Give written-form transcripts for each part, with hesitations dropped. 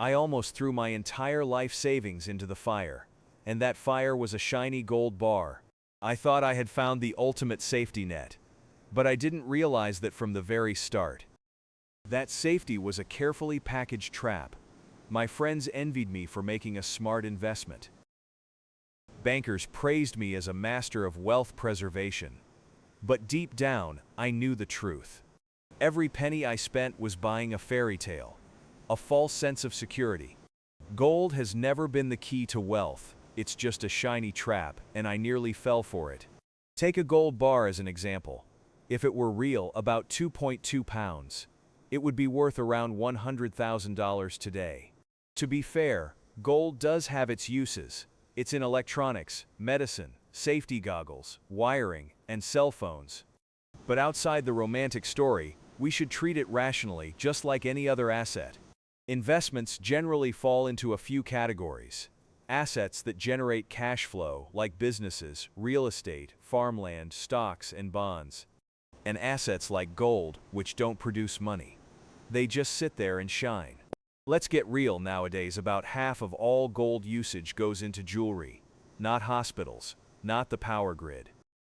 I almost threw my entire life savings into the fire, and that fire was a shiny gold bar. I thought I had found the ultimate safety net, but I didn't realize that from the very start. That safety was a carefully packaged trap. My friends envied me for making a smart investment. Bankers praised me as a master of wealth preservation. But deep down, I knew the truth. Every penny I spent was buying a fairy tale, a false sense of security. Gold has never been the key to wealth. It's just a shiny trap, and I nearly fell for it. Take a gold bar as an example. If it were real, about 2.2 pounds, it would be worth around $100,000 today. To be fair, gold does have its uses. It's in electronics, medicine, safety goggles, wiring, and cell phones. But outside the romantic story, we should treat it rationally, just like any other asset. Investments generally fall into a few categories. Assets that generate cash flow, like businesses, real estate, farmland, stocks, and bonds. And assets like gold, which don't produce money. They just sit there and shine. Let's get real nowadays. About half of all gold usage goes into jewelry, not hospitals, not the power grid.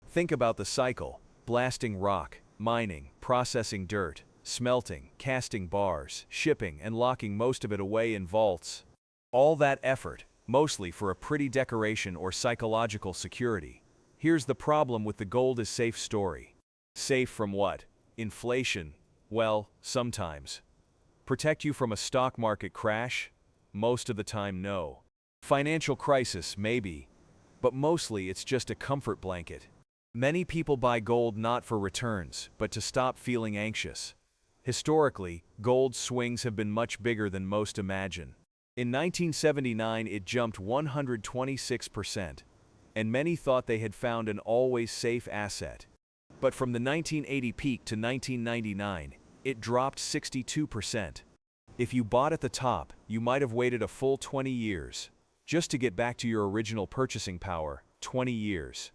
Think about the cycle: blasting rock, mining, processing dirt, smelting, casting bars, shipping, and locking most of it away in vaults. All that effort, mostly for a pretty decoration or psychological security. Here's the problem with the gold is safe story. Safe from what? Inflation? Well, sometimes. Protect you from a stock market crash? Most of the time, no. Financial crisis, maybe. But mostly it's just a comfort blanket. Many people buy gold not for returns, but to stop feeling anxious. Historically, gold swings have been much bigger than most imagine. In 1979, it jumped 126%, and many thought they had found an always safe asset. But from the 1980 peak to 1999, it dropped 62%. If you bought at the top, you might have waited a full 20 years, just to get back to your original purchasing power. 20 years.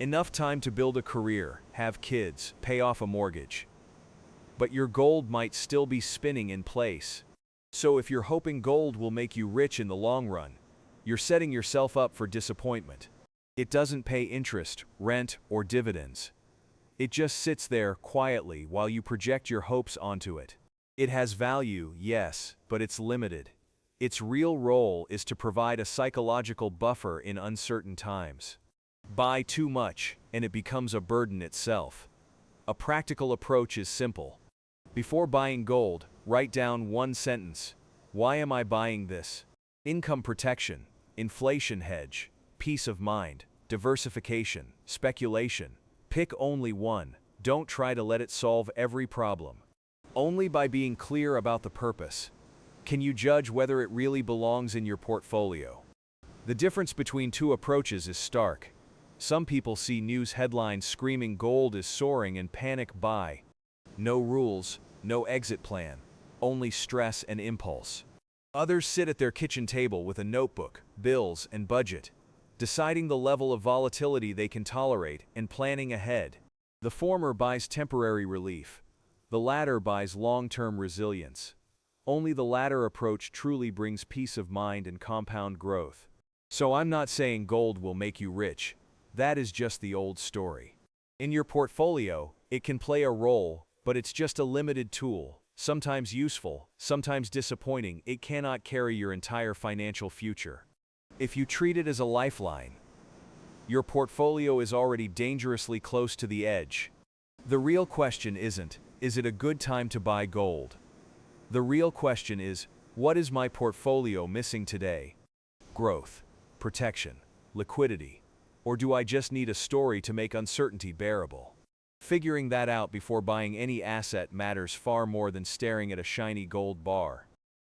Enough time to build a career, have kids, pay off a mortgage. But your gold might still be spinning in place. So if you're hoping gold will make you rich in the long run, you're setting yourself up for disappointment. It doesn't pay interest, rent, or dividends. It just sits there quietly while you project your hopes onto it. It has value, yes, but it's limited. Its real role is to provide a psychological buffer in uncertain times. Buy too much, and it becomes a burden itself. A practical approach is simple. Before buying gold, write down one sentence. Why am I buying this? Income protection, inflation hedge, peace of mind, diversification, speculation. Pick only one. Don't try to let it solve every problem. Only by being clear about the purpose can you judge whether it really belongs in your portfolio. The difference between two approaches is stark. Some people see news headlines screaming gold is soaring and panic buy. No rules, no exit plan, only stress and impulse. Others sit at their kitchen table with a notebook, bills, and budget, deciding the level of volatility they can tolerate and planning ahead. The former buys temporary relief. The latter buys long-term resilience. Only the latter approach truly brings peace of mind and compound growth. So I'm not saying gold will make you rich. That is just the old story. In your portfolio, it can play a role, but it's just a limited tool, sometimes useful, sometimes disappointing. It cannot carry your entire financial future. If you treat it as a lifeline, your portfolio is already dangerously close to the edge. The real question isn't, is it a good time to buy gold? The real question is, what is my portfolio missing today? Growth, protection, liquidity, or do I just need a story to make uncertainty bearable? Figuring that out before buying any asset matters far more than staring at a shiny gold bar.